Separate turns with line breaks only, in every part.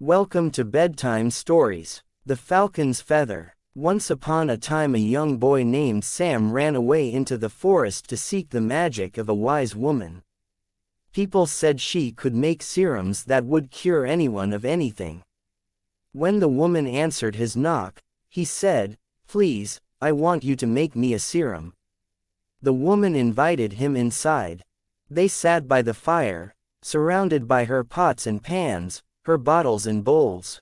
Welcome to Bedtime Stories. The Falcon's Feather. Once upon a time a young boy named Sam ran away into the forest to seek the magic of a wise woman. People said she could make serums that would cure anyone of anything. When the woman answered his knock, he said, "Please, I want you to make me a serum." The woman invited him inside. They sat by the fire, surrounded by her pots and pans, her bottles and bowls.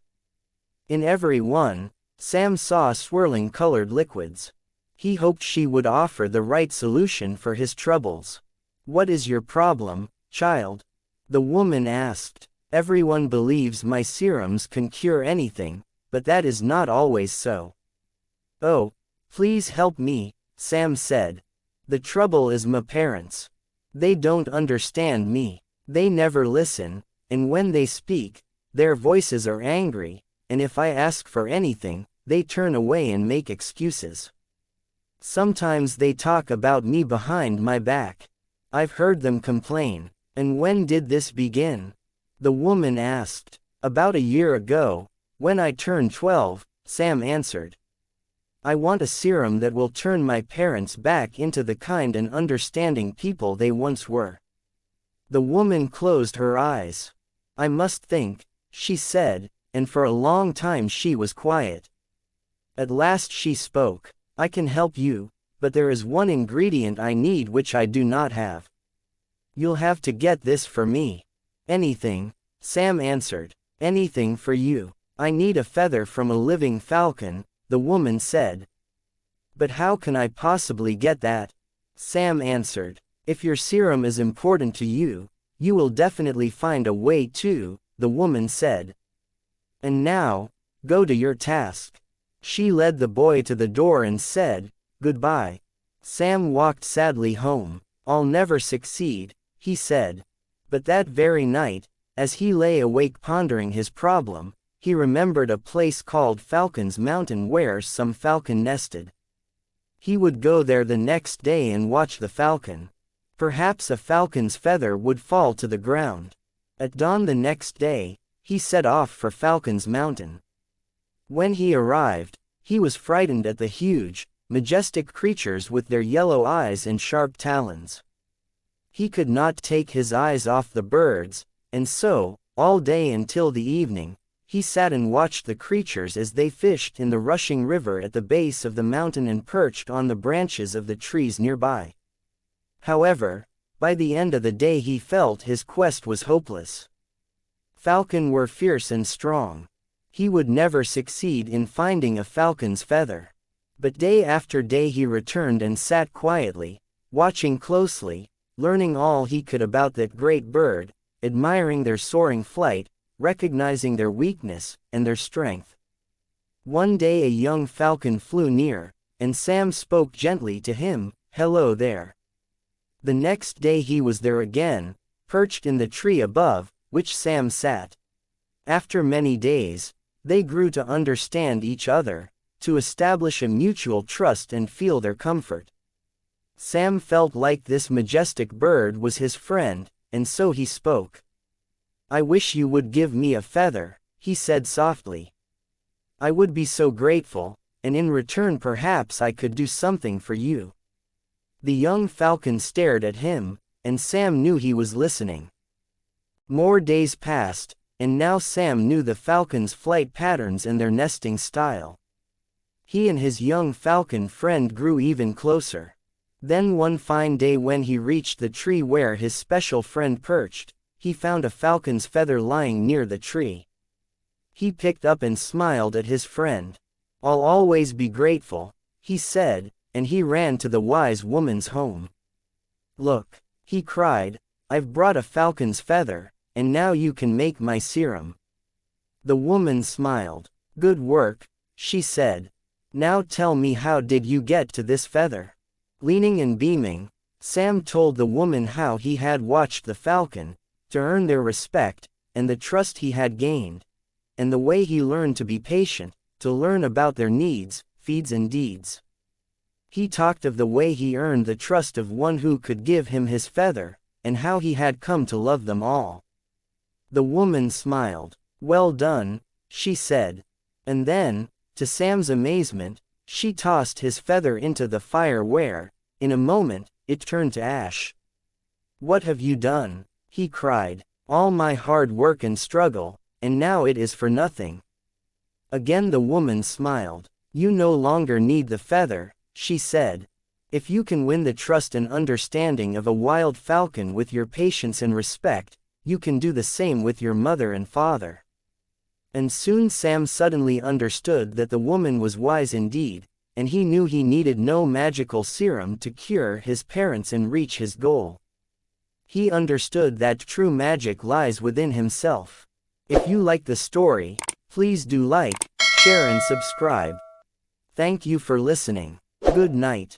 In every one, Sam saw swirling colored liquids. He hoped she would offer the right solution for his troubles. "What is your problem, child?" the woman asked. "Everyone believes my serums can cure anything, but that is not always so." "Oh, please help me," Sam said. "The trouble is my parents. They don't understand me. They never listen, and when they speak, their voices are angry, and if I ask for anything, they turn away and make excuses. Sometimes they talk about me behind my back. I've heard them complain." "And when did this begin?" the woman asked. "About a year ago, when I turned 12, Sam answered. "I want a serum that will turn my parents back into the kind and understanding people they once were." The woman closed her eyes. "I must think," she said, and for a long time she was quiet. At last she spoke. "I can help you, but there is one ingredient I need which I do not have. You'll have to get this for me." "Anything," Sam answered. "Anything for you. I need a feather from a living falcon," the woman said. "But how can I possibly get that?" Sam answered. "If your serum is important to you, you will definitely find a way to," the woman said. "And now, go to your task." She led the boy to the door and said, "Goodbye." Sam walked sadly home. "I'll never succeed," he said. But that very night, as he lay awake pondering his problem, he remembered a place called Falcon's Mountain where some falcon nested. He would go there the next day and watch the falcon. Perhaps a falcon's feather would fall to the ground. At dawn the next day, he set off for Falcon's Mountain. When he arrived, he was frightened at the huge, majestic creatures with their yellow eyes and sharp talons. He could not take his eyes off the birds, and so, all day until the evening, he sat and watched the creatures as they fished in the rushing river at the base of the mountain and perched on the branches of the trees nearby. However, by the end of the day he felt his quest was hopeless. Falcons were fierce and strong. He would never succeed in finding a falcon's feather. But day after day he returned and sat quietly, watching closely, learning all he could about that great bird, admiring their soaring flight, recognizing their weakness and their strength. One day a young falcon flew near, and Sam spoke gently to him, "Hello there." The next day he was there again, perched in the tree above which Sam sat. After many days, they grew to understand each other, to establish a mutual trust and feel their comfort. Sam felt like this majestic bird was his friend, and so he spoke. "I wish you would give me a feather," he said softly. "I would be so grateful, and in return perhaps I could do something for you." The young falcon stared at him, and Sam knew he was listening. More days passed, and now Sam knew the falcon's flight patterns and their nesting style. He and his young falcon friend grew even closer. Then one fine day when he reached the tree where his special friend perched, he found a falcon's feather lying near the tree. He picked up and smiled at his friend. "I'll always be grateful," he said, and he ran to the wise woman's home. "Look," he cried, "I've brought a falcon's feather, and now you can make my serum." The woman smiled. "Good work," she said. "Now tell me, how did you get to this feather?" Leaning and beaming, Sam told the woman how he had watched the falcon, to earn their respect, and the trust he had gained, and the way he learned to be patient, to learn about their needs, feeds and deeds. He talked of the way he earned the trust of one who could give him his feather, and how he had come to love them all. The woman smiled. Well done, she said. And then, to Sam's amazement, she tossed his feather into the fire where, in a moment, it turned to ash. What have you done? He cried. All my hard work and struggle, and now it is for nothing. Again the woman smiled. You no longer need the feather, she said. If you can win the trust and understanding of a wild falcon with your patience and respect, you can do the same with your mother and father. And soon Sam suddenly understood that the woman was wise indeed, and he knew he needed no magical serum to cure his parents and reach his goal. He understood that true magic lies within himself. If you like the story, please do like, share and subscribe. Thank you for listening. Good night.